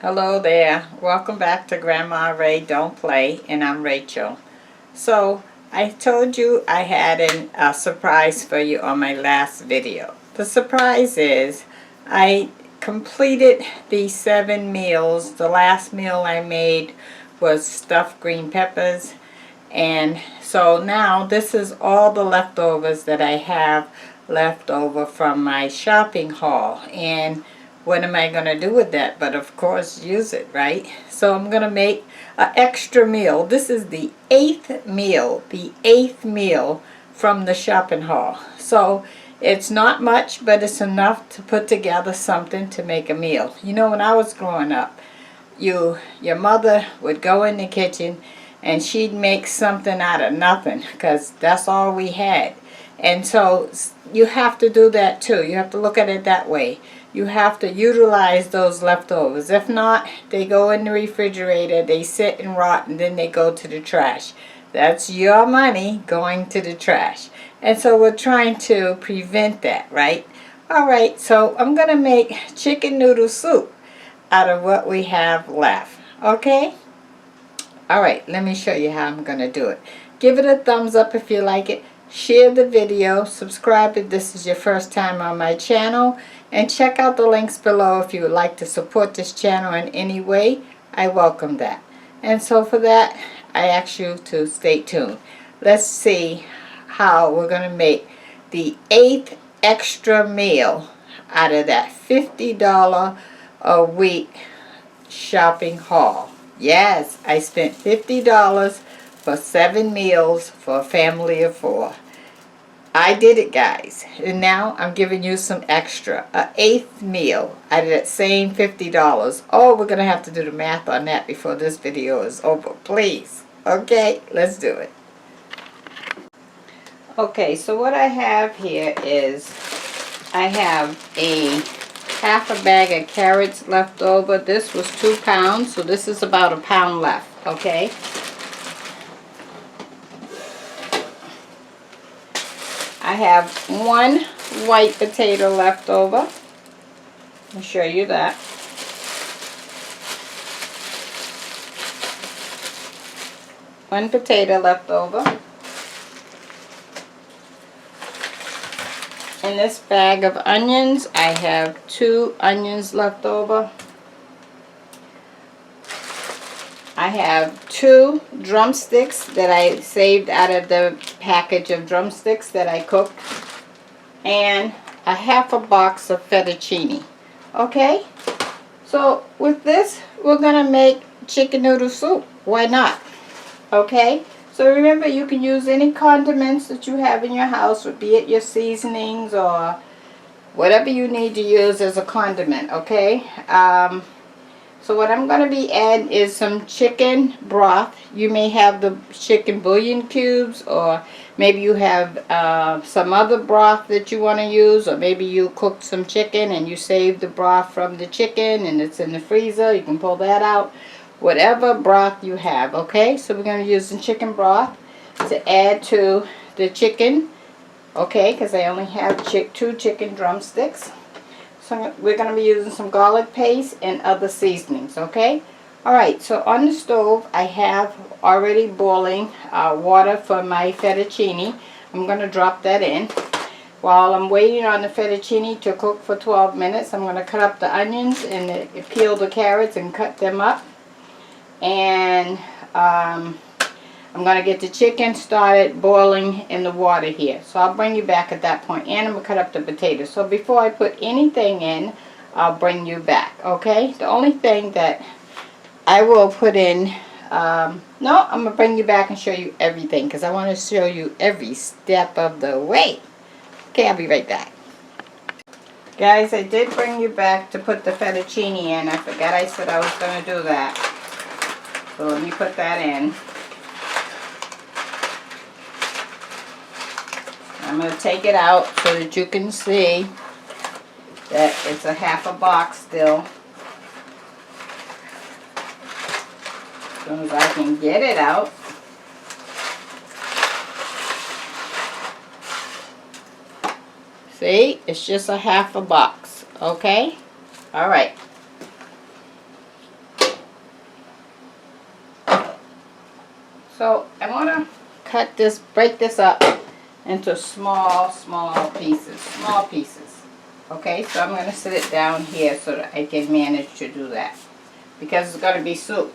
Hello there. Welcome back to Grandma Ray Don't Play, and I'm Rachel. So, I told you I had a surprise for you on my last video. The surprise is I completed the 7 meals. The last meal I made was stuffed green peppers. And so now this is all the leftovers that I have left over from my shopping haul. And what am I going to do with that? But of course use it, right? So I'm going to make an extra meal. This is the 8th meal. The 8th meal from the shopping haul. So it's not much, but it's enough to put together something to make a meal. You know, when I was growing up, your mother would go in the kitchen and she'd make something out of nothing, because that's all we had. And so you have to do that too. You have to look at it that way. You have to utilize those leftovers. If not, they go in the refrigerator, they sit and rot, and then they go to the trash. That's your money going to the trash. And so we're trying to prevent that, right? Alright, so I'm going to make chicken noodle soup out of what we have left. Okay? Alright, let me show you how I'm going to do it. Give it a thumbs up if you like it. Share the video. Subscribe if this is your first time on my channel. And check out the links below if you would like to support this channel in any way. I welcome that. And so for that, I ask you to stay tuned. Let's see how we're going to make the 8th extra meal out of that $50 a week shopping haul. Yes, I spent $50 for 7 meals for a family of 4. I did it, guys, and now I'm giving you some extra, a 8th meal out of that same $50. Oh, we're gonna have to do the math on that before this video is over, please. Okay, let's do it. Okay, so what I have here is I have a half a bag of carrots left over. This was 2 pounds, so this is about a pound left. Okay. I have 1 white potato left over. I'll show you that. One potato left over. In this bag of onions, I have 2 onions left over. I have 2 drumsticks that I saved out of the package of drumsticks that I cooked, and a half a box of fettuccine. Okay, so with this we're gonna make chicken noodle soup. Why not? Okay, so remember, you can use any condiments that you have in your house, or be it your seasonings or whatever you need to use as a condiment. Okay. So what I'm going to be adding is some chicken broth. You may have the chicken bouillon cubes, or maybe you have some other broth that you want to use, or maybe you cooked some chicken and you saved the broth from the chicken and it's in the freezer. You can pull that out. Whatever broth you have, okay? So we're going to use some chicken broth to add to the chicken, okay? Because I only have 2 chicken drumsticks. So we're going to be using some garlic paste and other seasonings, okay? Alright, so on the stove I have already boiling water for my fettuccine. I'm going to drop that in. While I'm waiting on the fettuccine to cook for 12 minutes, I'm going to cut up the onions and peel the carrots and cut them up. And I'm going to get the chicken started boiling in the water here. So I'll bring you back at that point. And I'm going to cut up the potatoes. So before I put anything in, I'll bring you back. Okay? The only thing that I will put in, no, I'm going to bring you back and show you everything, because I want to show you every step of the way. Okay, I'll be right back. Guys, I did bring you back to put the fettuccine in. I forgot I said I was going to do that. So let me put that in. I'm going to take it out so that you can see that it's a half a box still. As soon as I can get it out. See, it's just a half a box, okay? Alright. So I want to break this up into small pieces. Okay, so I'm going to sit it down here so that I can manage to do that, because it's going to be soup.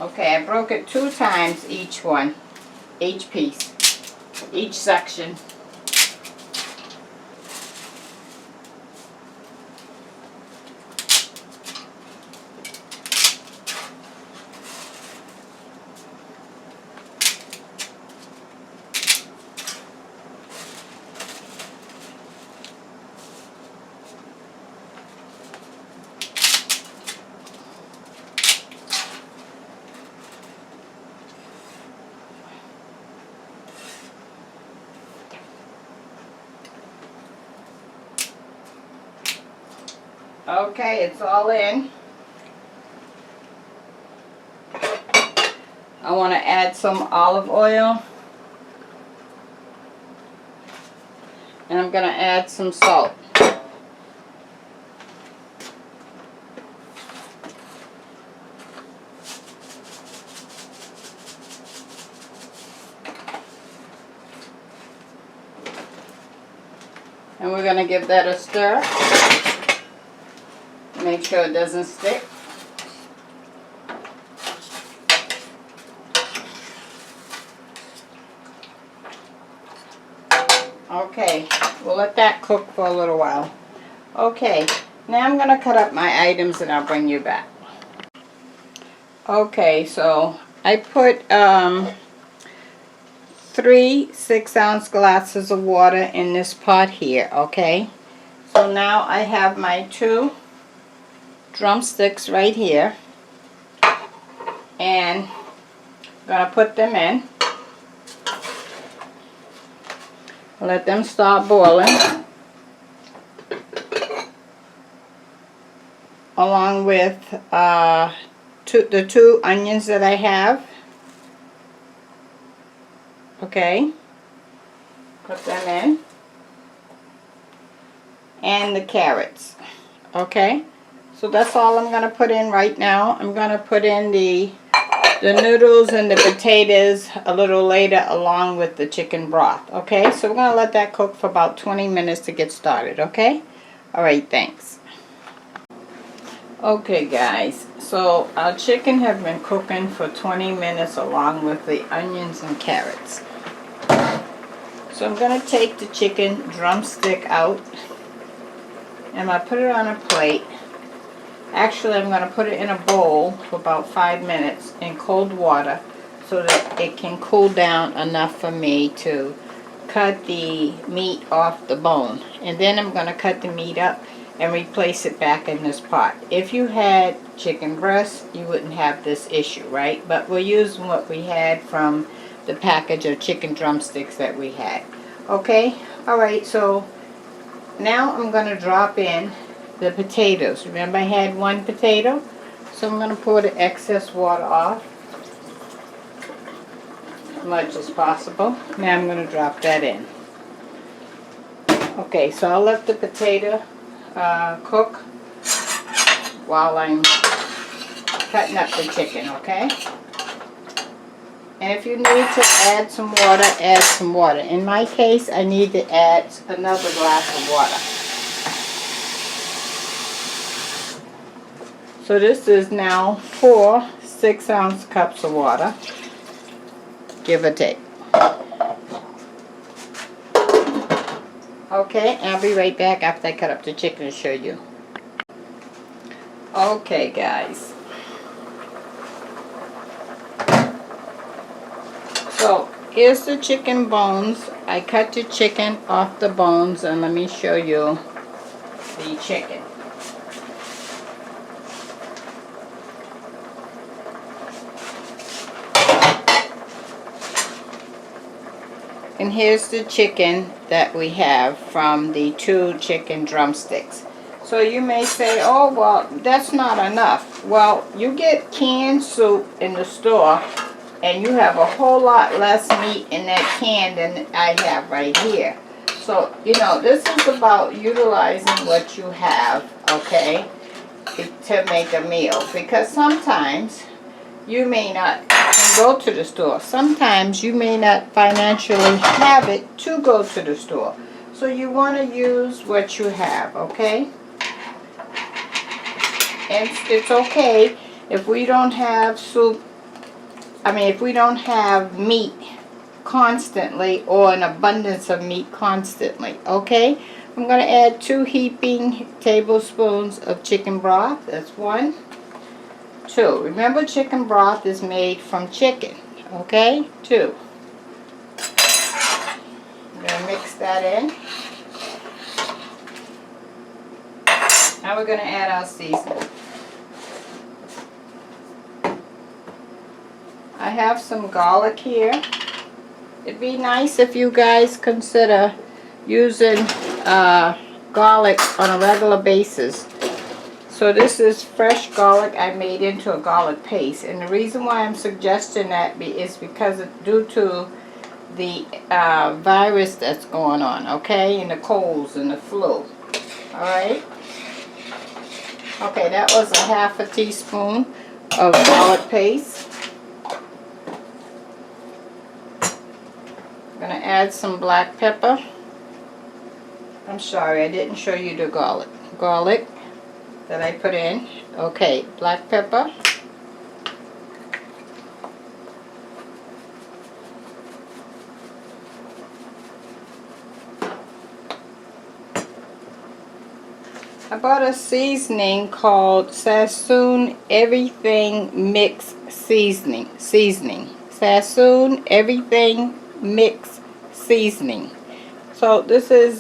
Okay, I broke it 2 times each piece, each section. Okay, it's all in. I want to add some olive oil. And I'm going to add some salt. And we're going to give that a stir. Make sure it doesn't stick. Okay, we'll let that cook for a little while. Okay, now I'm going to cut up my items and I'll bring you back. Okay, so I put 3 6-ounce glasses of water in this pot here, okay? So now I have my 2 drumsticks right here, and I'm going to put them in. Let them start boiling, along with the 2 onions that I have. Okay, put them in, and the carrots. Okay, so that's all I'm going to put in right now. I'm going to put in the noodles and the potatoes a little later, along with the chicken broth. Okay, so we're going to let that cook for about 20 minutes to get started. Okay, alright, thanks. Okay guys, so our chicken have been cooking for 20 minutes along with the onions and carrots. So I'm going to take the chicken drumstick out and I put it on a plate. Actually, I'm going to put it in a bowl for about 5 minutes in cold water so that it can cool down enough for me to cut the meat off the bone. And then I'm going to cut the meat up and replace it back in this pot. If you had chicken breast, you wouldn't have this issue, right? But we're using what we had from the package of chicken drumsticks that we had. Okay? Alright, so now I'm going to drop in the potatoes. Remember I had 1 potato? So I'm going to pour the excess water off as much as possible. Now I'm going to drop that in. Okay, so I'll let the potato cook while I'm cutting up the chicken, okay? And if you need to add some water, add some water. In my case, I need to add another glass of water. So this is now 4 6-ounce cups of water, give or take. Okay, I'll be right back after I cut up the chicken to show you. Okay guys. So here's the chicken bones. I cut the chicken off the bones, and let me show you the chicken. And here's the chicken that we have from the 2 chicken drumsticks. So you may say, oh well, that's not enough. Well, you get canned soup in the store and you have a whole lot less meat in that can than I have right here. So, you know, this is about utilizing what you have, okay? to make a meal, because sometimes you may not go to the store. Sometimes you may not financially have it to go to the store. So you want to use what you have, okay? And it's okay if we don't have soup, if we don't have meat constantly or an abundance of meat constantly, okay? I'm going to add 2 heaping tablespoons of chicken broth. That's 1. 2. Remember, chicken broth is made from chicken, okay? 2. I'm going to mix that in. Now we're going to add our seasoning. I have some garlic here. It'd be nice if you guys consider using garlic on a regular basis. So this is fresh garlic I made into a garlic paste, and the reason why I'm suggesting that is because due to the virus that's going on, okay, and the colds and the flu. Alright? Okay, that was a 1/2 teaspoon of garlic paste. I'm going to add some black pepper. I'm sorry, I didn't show you the garlic that I put in. Okay, black pepper. I bought a seasoning called Sassoon Everything Mix Seasoning. Sassoon Everything Mix Seasoning. So this is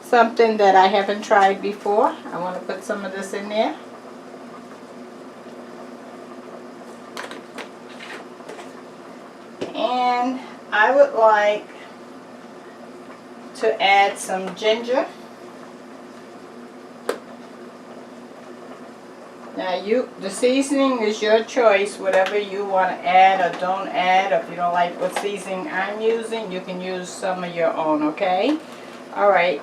something that I haven't tried before. I want to put some of this in there. And I would like to add some ginger. Now the seasoning is your choice, whatever you want to add or don't add. If you don't like what seasoning I'm using, you can use some of your own, okay? Alright,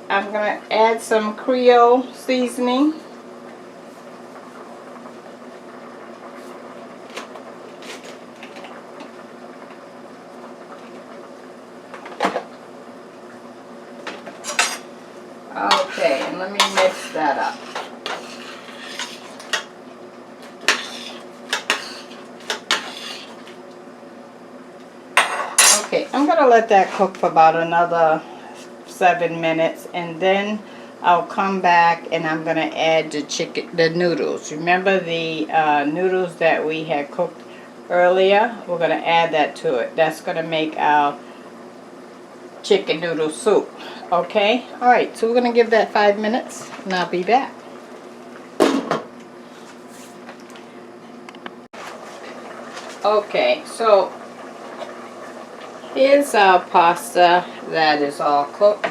I'm going to add some Creole seasoning. Okay, and let me mix that up. Okay, I'm going to let that cook for about another 7 minutes, and then I'll come back and I'm going to add the noodles. Remember the noodles that we had cooked earlier? We're going to add that to it. That's going to make our chicken noodle soup. Okay? Alright, so we're going to give that 5 minutes and I'll be back. Okay, so here's our pasta that is all cooked.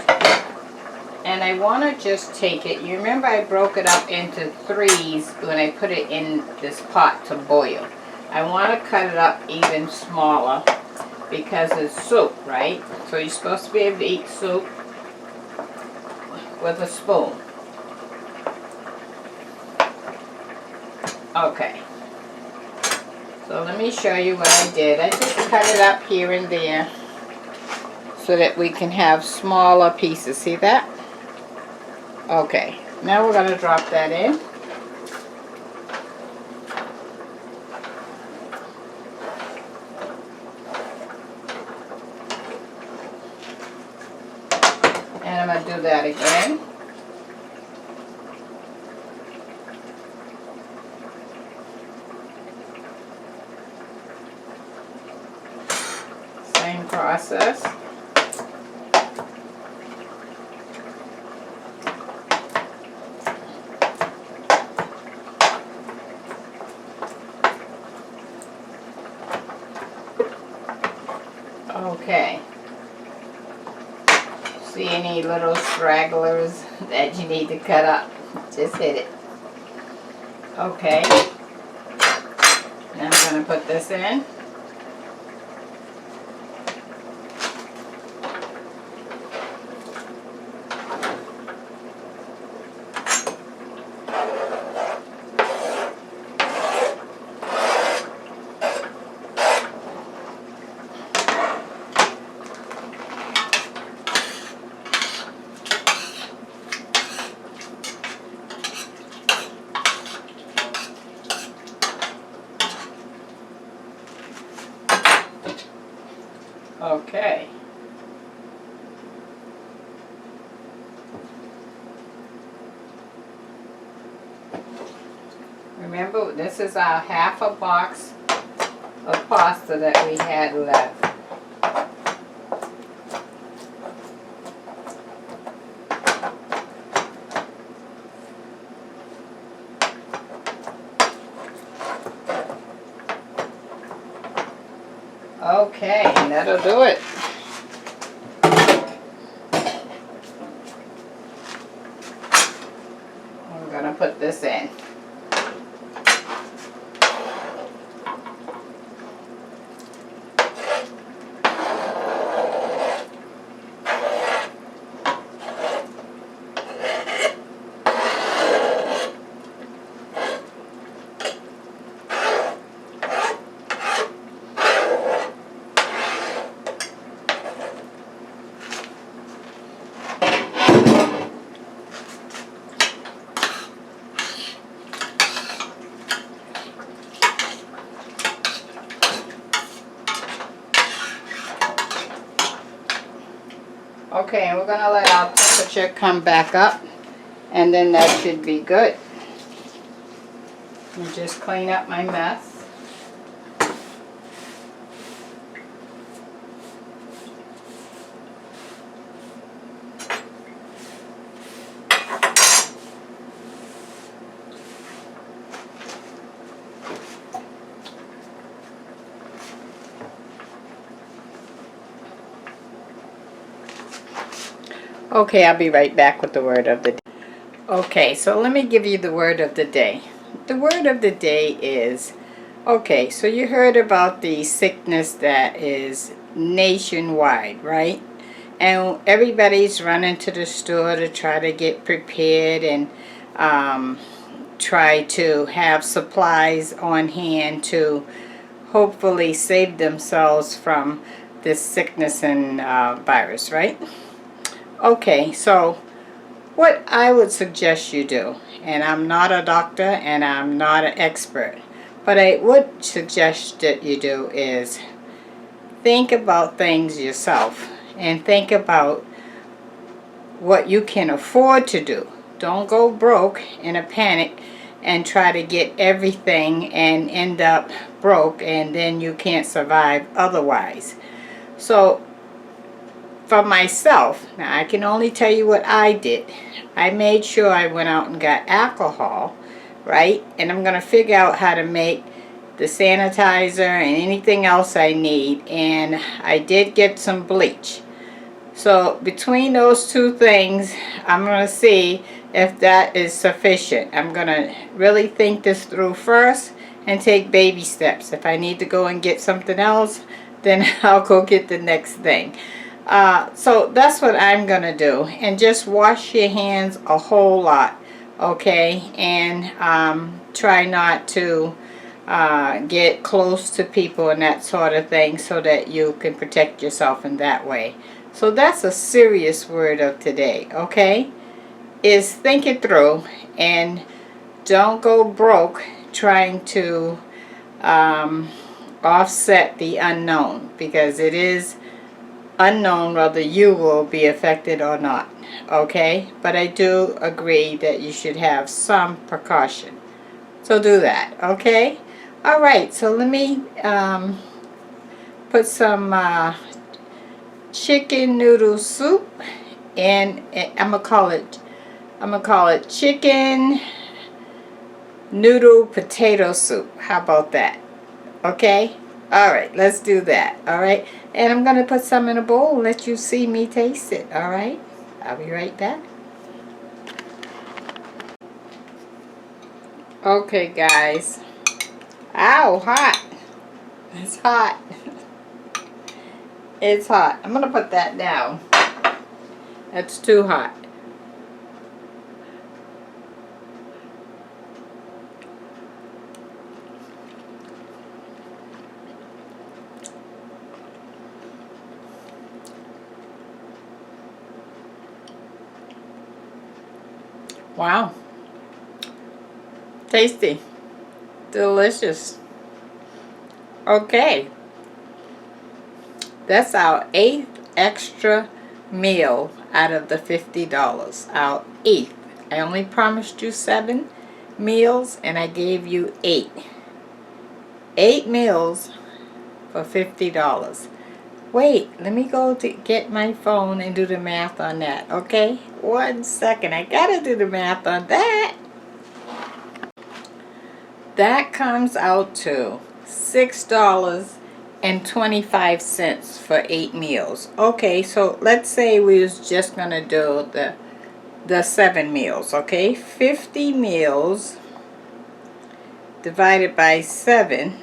And I want to just take it. You remember I broke it up into 3s when I put it in this pot to boil. I want to cut it up even smaller because it's soup, right? So you're supposed to be able to eat soup with a spoon. Okay. So let me show you what I did. I just cut it up here and there so that we can have smaller pieces. See that? Okay. Now we're going to drop that in. And I'm going to do that again. Same process. Okay. See any little stragglers that you need to cut up? Just hit it. Okay. Now I'm going to put this in. Okay. Remember, this is our half a box of pasta that we had left. Okay, and that'll do it. I'm gonna put this in. Okay, and we're going to let our temperature come back up, and then that should be good. Let me just clean up my mess. Okay, I'll be right back with the word of the day. Okay, so let me give you the word of the day. The word of the day is, okay, so you heard about the sickness that is nationwide, right? And everybody's running to the store to try to get prepared and try to have supplies on hand to hopefully save themselves from this sickness and virus, right? Okay, so what I would suggest you do, and I'm not a doctor and I'm not an expert, but I would suggest that you do is think about things yourself and think about what you can afford to do. Don't go broke in a panic and try to get everything and end up broke and then you can't survive otherwise. So for myself, now I can only tell you what I did. I made sure I went out and got alcohol, right? And I'm going to figure out how to make the sanitizer and anything else I need. And I did get some bleach. So between those two things, I'm going to see if that is sufficient. I'm going to really think this through first and take baby steps. If I need to go and get something else, then I'll go get the next thing. So that's what I'm going to do. And just wash your hands a whole lot, okay? And try not to get close to people and that sort of thing so that you can protect yourself in that way. So that's a serious word of today, okay? Is think it through and don't go broke trying to offset the unknown, because it is unknown whether you will be affected or not, okay? But I do agree that you should have some precaution. So do that, okay? Alright, so let me put some chicken noodle soup, and I'm gonna call it chicken noodle potato soup. How about that? Okay? Alright, let's do that. Alright? And I'm going to put some in a bowl and let you see me taste it. Alright? I'll be right back. Okay, guys. Ow, hot. It's hot. It's hot. I'm going to put that down. That's too hot. Wow. Tasty. Delicious. Okay. That's our 8th extra meal out of the $50. Our 8th. I only promised you 7 meals and I gave you 8. 8 meals for $50. Wait, let me go to get my phone and do the math on that, okay? 1 second, I gotta do the math on that. That comes out to $6.25 for 8 meals. Okay, so let's say we was just gonna do the 7 meals, okay? 50 meals divided by 7.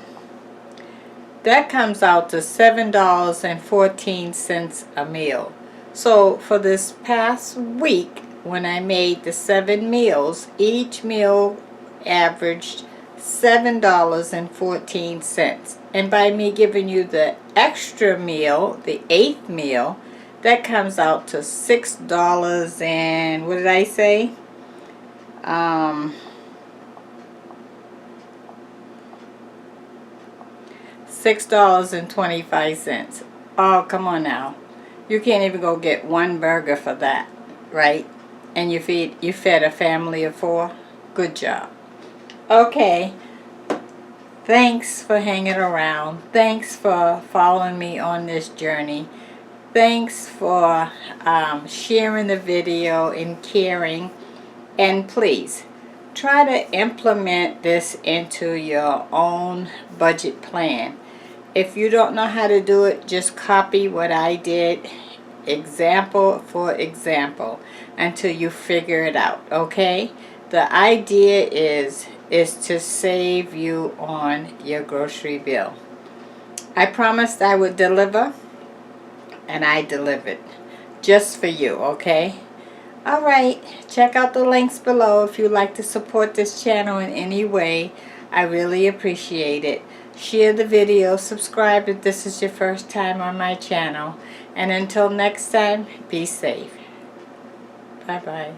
That comes out to $7.14 a meal. So for this past week, when I made the 7 meals, each meal averaged $7.14. And by me giving you the extra meal, the 8th meal, that comes out to $6 and what did I say? $6.25. Oh, come on now. You can't even go get 1 burger for that, right? And you fed a family of 4? Good job. Okay. Thanks for hanging around. Thanks for following me on this journey. Thanks for sharing the video and caring. And please, try to implement this into your own budget plan. If you don't know how to do it, just copy what I did, example for example, until you figure it out, okay? The idea is to save you on your grocery bill. I promised I would deliver, and I delivered. Just for you, okay? Alright, check out the links below if you'd like to support this channel in any way. I really appreciate it. Share the video, subscribe if this is your first time on my channel. And until next time, be safe. Bye-bye.